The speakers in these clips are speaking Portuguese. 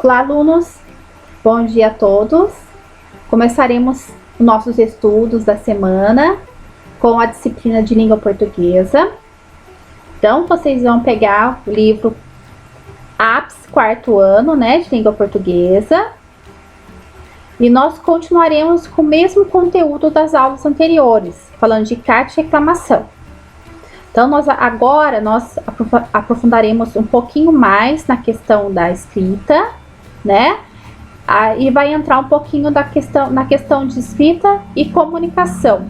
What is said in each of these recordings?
Olá, alunos! Bom dia a todos! Começaremos nossos estudos da semana com a disciplina de língua portuguesa. Então, vocês vão pegar o livro APS, quarto ano, né, de língua portuguesa. E nós continuaremos com o mesmo conteúdo das aulas anteriores, falando de carta de reclamação. Então, agora nós aprofundaremos um pouquinho mais na questão da escrita, né? E vai entrar um pouquinho na questão de escrita e comunicação.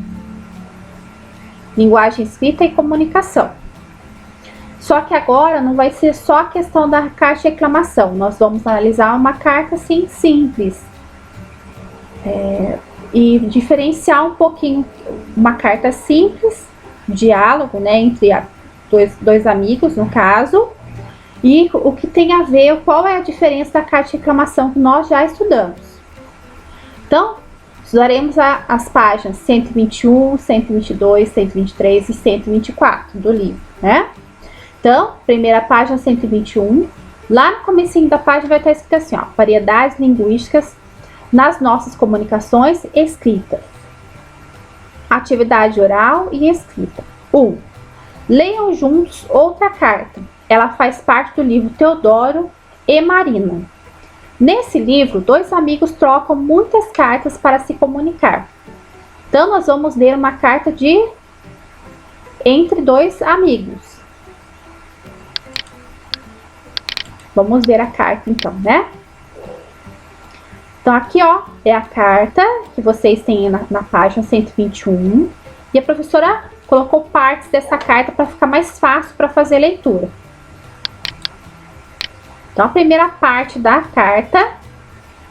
Linguagem escrita e comunicação. Só que agora não vai ser só a questão da carta de reclamação. Nós vamos analisar uma carta assim simples. E diferenciar um pouquinho uma carta simples, diálogo, né, entre dois amigos, no caso, e o que tem a ver, qual é a diferença da carta de reclamação que nós já estudamos. Então, estudaremos as páginas 121, 122, 123 e 124 do livro, né? Então, primeira página 121, lá no comecinho da página vai estar escrito assim, ó, variedades linguísticas nas nossas comunicações escritas. Atividade oral e escrita. 1. Leiam juntos outra carta. Ela faz parte do livro Teodoro e Marina. Nesse livro, dois amigos trocam muitas cartas para se comunicar. Então, nós vamos ler uma carta entre dois amigos. Vamos ver a carta então, né? Então, aqui, ó, é a carta que vocês têm na página 121. E a professora colocou partes dessa carta para ficar mais fácil para fazer a leitura. Então, a primeira parte da carta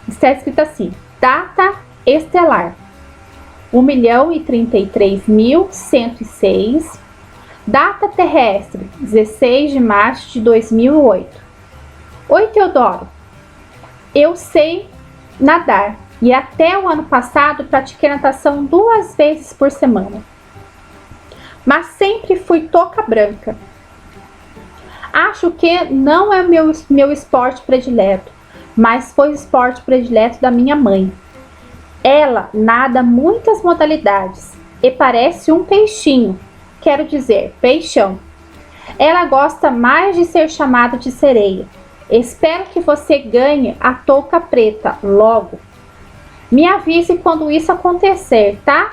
está escrita assim: data estelar 1.033.106, data terrestre 16 de março de 2008. Oi, Teodoro, eu sei nadar e até o ano passado pratiquei natação 2 vezes por semana, mas sempre fui toca branca. Acho que não é meu esporte predileto, mas foi o esporte predileto da minha mãe. Ela nada muitas modalidades e parece um peixinho, quero dizer, peixão. Ela gosta mais de ser chamada de sereia. Espero que você ganhe a touca preta logo. Me avise quando isso acontecer, tá?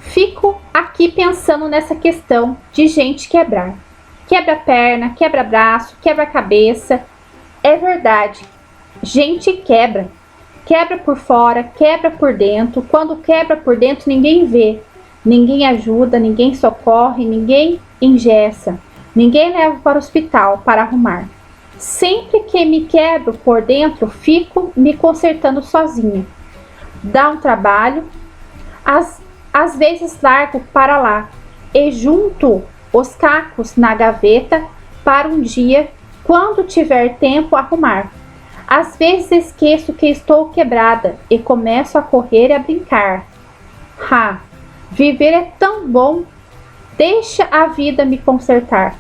Fico aqui pensando nessa questão de gente quebrar. Quebra perna, quebra braço, quebra cabeça. É verdade, gente quebra. Quebra por fora, quebra por dentro. Quando quebra por dentro, ninguém vê. Ninguém ajuda, ninguém socorre, ninguém engessa. Ninguém leva para o hospital para arrumar. Sempre que me quebro por dentro, fico me consertando sozinha. Dá um trabalho. Às vezes largo para lá e junto os cacos na gaveta para um dia, quando tiver tempo, arrumar. Às vezes esqueço que estou quebrada e começo a correr e a brincar. Viver é tão bom, deixa a vida me consertar.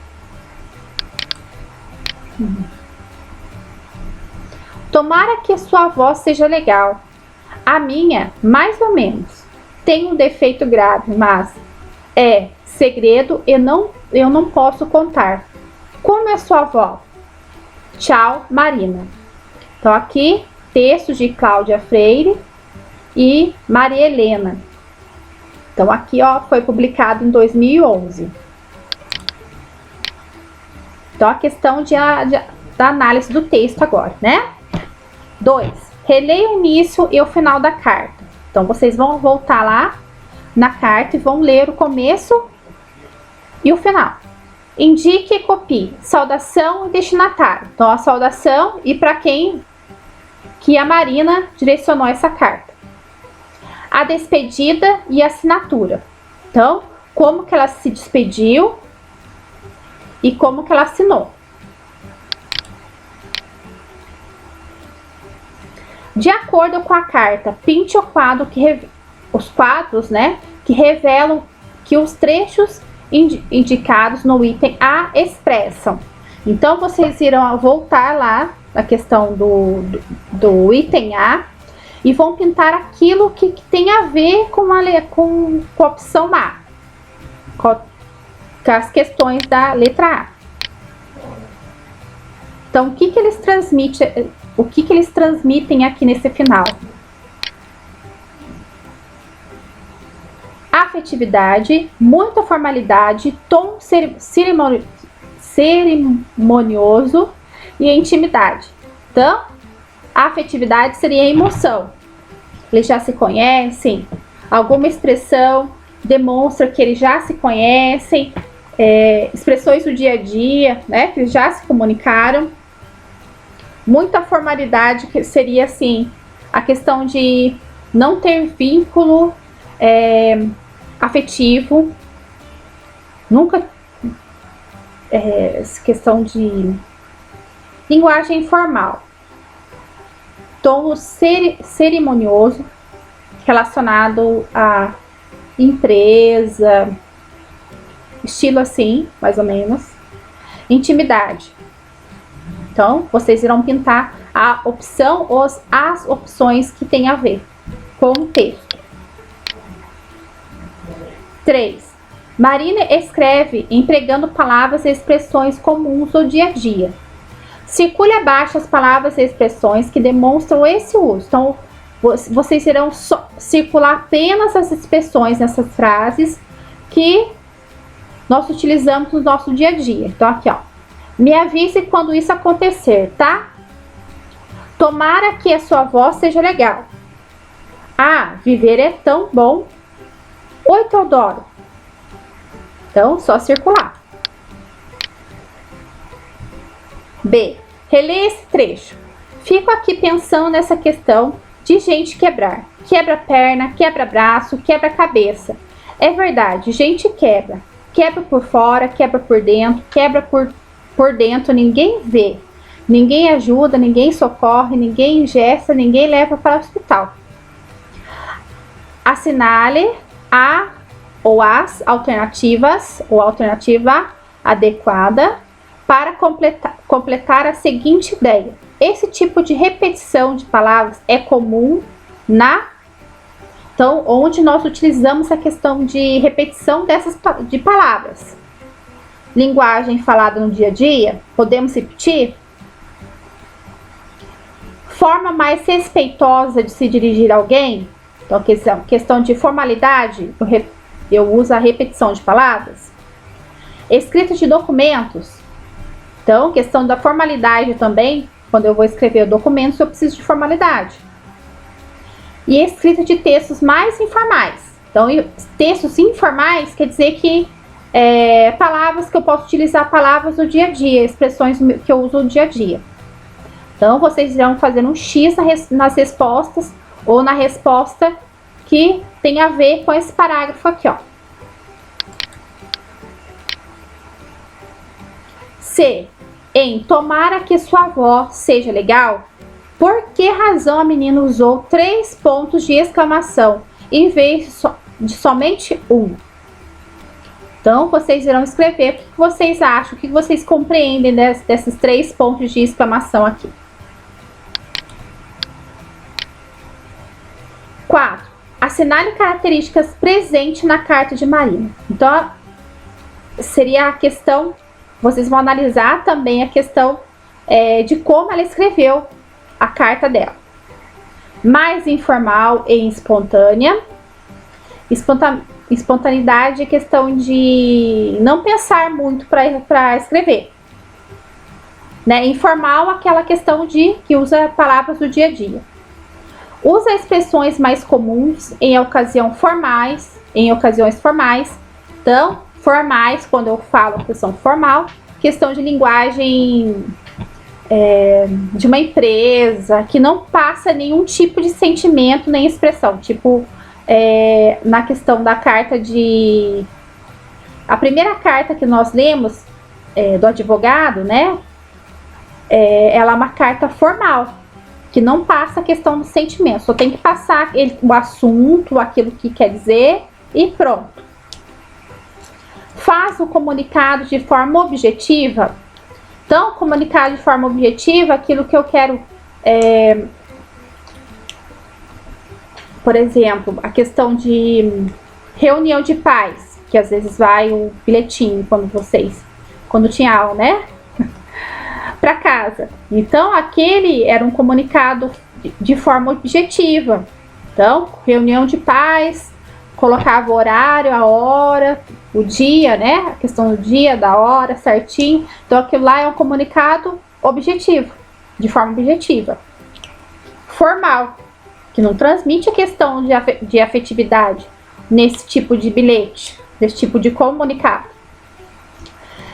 Tomara que sua voz seja legal. A minha, mais ou menos. Tem um defeito grave, mas é segredo e eu não posso contar. Como é sua avó? Tchau, Marina. Então, aqui, textos de Cláudia Freire e Maria Helena. Então, aqui, ó, foi publicado em 2011. Então, a questão da análise do texto agora, né? 2. Releia o início e o final da carta. Então, vocês vão voltar lá na carta e vão ler o começo e o final. Indique e copie. Saudação e destinatário. Então, a saudação e para quem que a Marina direcionou essa carta. A despedida e a assinatura. Então, como que ela se despediu e como que ela assinou. De acordo com a carta, pinte os quadros, né, que revelam que os trechos indicados no item A expressam. Então, vocês irão voltar lá na questão do item A e vão pintar aquilo que tem a ver com a opção A, com as questões da letra A. Então, o que eles transmitem aqui nesse final? Afetividade, muita formalidade, tom cerimonioso e intimidade. Então, a afetividade seria a emoção. Eles já se conhecem, alguma expressão demonstra que eles já se conhecem, expressões do dia a dia, né, que eles já se comunicaram. Muita formalidade, que seria assim, a questão de não ter vínculo afetivo, nunca questão de linguagem informal, tom cerimonioso relacionado à empresa, estilo assim, mais ou menos. Intimidade. Então, vocês irão pintar a opção ou as opções que tem a ver com o texto. 3. Marina escreve empregando palavras e expressões comuns do dia a dia. Circule abaixo as palavras e expressões que demonstram esse uso. Então, vocês irão circular apenas as expressões nessas frases que nós utilizamos no nosso dia a dia. Então, aqui, ó. Me avise quando isso acontecer, tá? Tomara que a sua voz seja legal. Ah, viver é tão bom. Oi, Teodoro. Então, só circular. B. Releia esse trecho. Fico aqui pensando nessa questão de gente quebrar. Quebra perna, quebra braço, quebra cabeça. É verdade, gente quebra. Quebra por fora, quebra por dentro, quebra por dentro, ninguém vê. Ninguém ajuda, ninguém socorre, ninguém ingessa, ninguém leva para o hospital. Assinale a ou as alternativas ou alternativa adequada para completar a seguinte ideia. Esse tipo de repetição de palavras é comum então, onde nós utilizamos a questão de repetição de palavras. Linguagem falada no dia a dia, podemos repetir? Forma mais respeitosa de se dirigir a alguém? Então, questão de formalidade, eu uso a repetição de palavras. Escrita de documentos. Então, questão da formalidade também, quando eu vou escrever documentos, eu preciso de formalidade. E escrita de textos mais informais. Então, textos informais quer dizer que palavras que eu posso utilizar, palavras do dia a dia, expressões que eu uso no dia a dia. Então, vocês irão fazer um X nas respostas ou na resposta que tem a ver com esse parágrafo aqui, ó. C. Em tomara que sua avó seja legal, por que razão a menina usou 3 pontos de exclamação em vez de somente um? Então, vocês irão escrever o que vocês acham, o que vocês compreendem desses 3 pontos de exclamação aqui. 4. Assinale características presentes na carta de Marina. Então, seria a questão, vocês vão analisar também a questão de como ela escreveu a carta dela. Mais informal e espontânea. Espontaneidade é questão de não pensar muito para escrever. Né? Informal, aquela questão que usa palavras do dia a dia. Usa expressões mais comuns em ocasiões formais. Então, formais, quando eu falo questão formal, questão de linguagem de uma empresa, que não passa nenhum tipo de sentimento nem expressão. Tipo, na questão da carta a primeira carta que nós lemos do advogado, né? Ela é uma carta formal, que não passa a questão do sentimento, só tem que passar o assunto, aquilo que quer dizer e pronto. faz o comunicado de forma objetiva. Então, comunicado de forma objetiva, aquilo que eu quero, por exemplo, a questão de reunião de pais, que às vezes vai o bilhetinho quando tinha aula, né? Para casa. Então, aquele era um comunicado de forma objetiva. Então, reunião de pais, colocava o horário, a hora, o dia, né? A questão do dia, da hora, certinho. Então, aquilo lá é um comunicado objetivo, de forma objetiva. Formal, que não transmite a questão de afetividade nesse tipo de bilhete, nesse tipo de comunicado.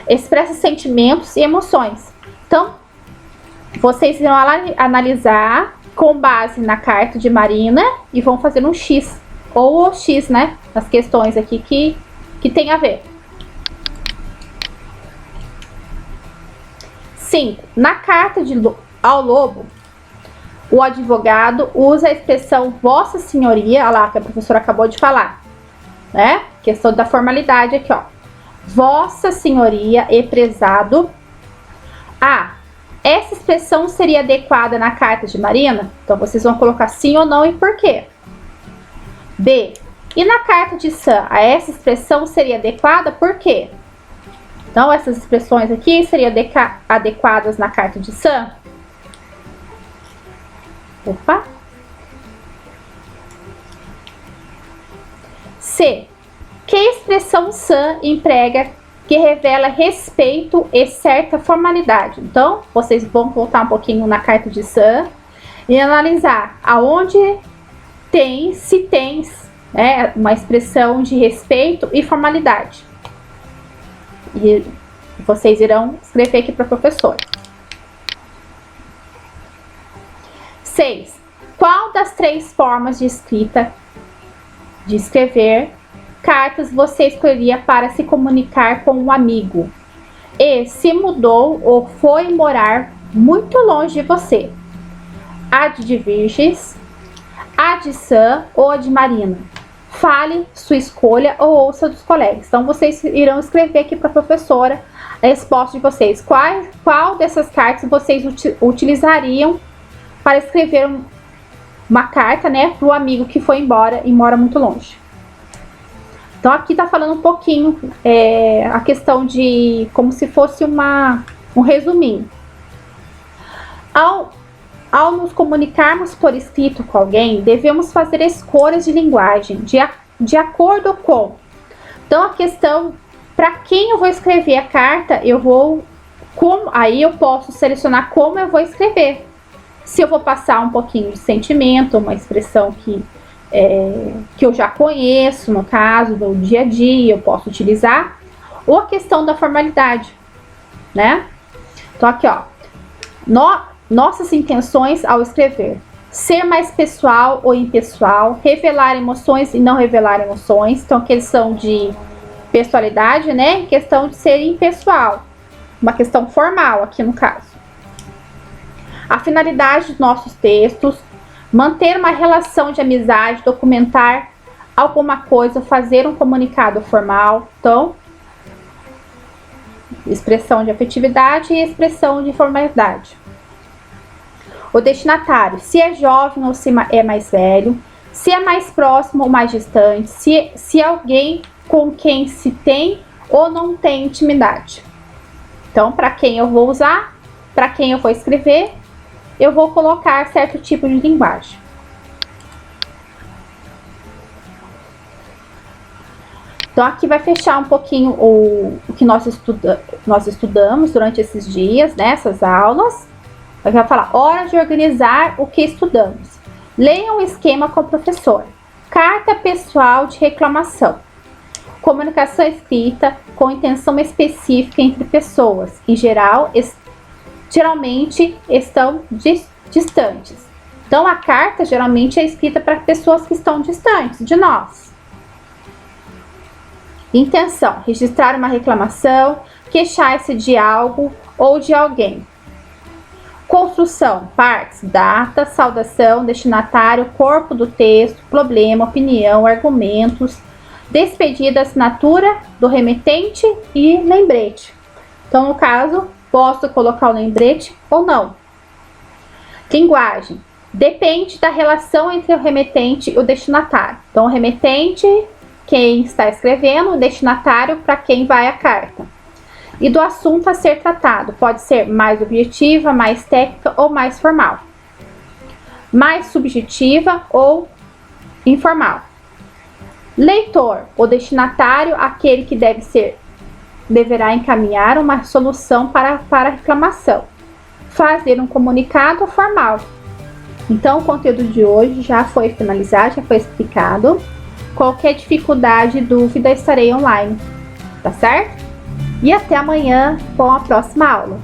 Expressa sentimentos e emoções. Então, vocês irão analisar com base na carta de Marina e vão fazer um X, ou o X, né? As questões aqui que tem a ver. 5. Na carta ao lobo, o advogado usa a expressão Vossa Senhoria, olha lá que a professora acabou de falar, né? Questão da formalidade aqui, ó. Vossa Senhoria e prezado. A. Essa expressão seria adequada na carta de Marina? Então, vocês vão colocar sim ou não e por quê. B. E na carta de Sam, essa expressão seria adequada por quê? Então, essas expressões aqui seriam adequadas na carta de Sam? Opa! C. Que expressão Sam emprega que revela respeito e certa formalidade? Então, vocês vão voltar um pouquinho na carta de Sam e analisar aonde se tem uma expressão de respeito e formalidade. E vocês irão escrever aqui para a professora. 6. Qual das 3 formas de escrever cartas você escolheria para se comunicar com um amigo? E se mudou ou foi morar muito longe de você? A de Virgens, a de Sam ou a de Marina? Fale sua escolha ou ouça dos colegas. Então, vocês irão escrever aqui para a professora a resposta de vocês. Qual dessas cartas vocês utilizariam para escrever uma carta, né, para o amigo que foi embora e mora muito longe? Então, aqui está falando um pouquinho a questão de como se fosse um resuminho. Ao nos comunicarmos por escrito com alguém, devemos fazer escolhas de linguagem de acordo com. Então, a questão, para quem eu vou escrever a carta, aí eu posso selecionar como eu vou escrever. Se eu vou passar um pouquinho de sentimento, uma expressão que eu já conheço, no caso do dia a dia, eu posso utilizar, ou a questão da formalidade, né? Então, aqui, ó, nossas intenções ao escrever: ser mais pessoal ou impessoal, revelar emoções e não revelar emoções. Então, questão de pessoalidade, né? Questão de ser impessoal, uma questão formal aqui no caso. A finalidade dos nossos textos: manter uma relação de amizade, documentar alguma coisa, fazer um comunicado formal. Então, expressão de afetividade e expressão de formalidade. O destinatário: se é jovem ou se é mais velho, se é mais próximo ou mais distante, se é alguém com quem se tem ou não tem intimidade. Então, para quem eu vou usar, para quem eu vou escrever, eu vou colocar certo tipo de linguagem. Então, aqui vai fechar um pouquinho o que nós estudamos durante esses dias, nessas aulas. Vai falar, hora de organizar o que estudamos. Leia um esquema com o professor. Carta pessoal de reclamação. Comunicação escrita com intenção específica entre pessoas. Em geral, geralmente estão distantes. Então, a carta geralmente é escrita para pessoas que estão distantes de nós. Intenção: registrar uma reclamação, queixar-se de algo ou de alguém. Construção: partes, data, saudação, destinatário, corpo do texto, problema, opinião, argumentos, despedida, assinatura do remetente e lembrete. Então, no caso, posso colocar o lembrete ou não. Linguagem. Depende da relação entre o remetente e o destinatário. Então, o remetente, quem está escrevendo, o destinatário, para quem vai a carta. E do assunto a ser tratado. Pode ser mais objetiva, mais técnica ou mais formal. Mais subjetiva ou informal. Leitor, o destinatário, aquele que deverá encaminhar uma solução para a reclamação. Fazer um comunicado formal. Então, o conteúdo de hoje já foi finalizado, já foi explicado. Qualquer dificuldade, dúvida, estarei online, tá certo? E até amanhã com a próxima aula.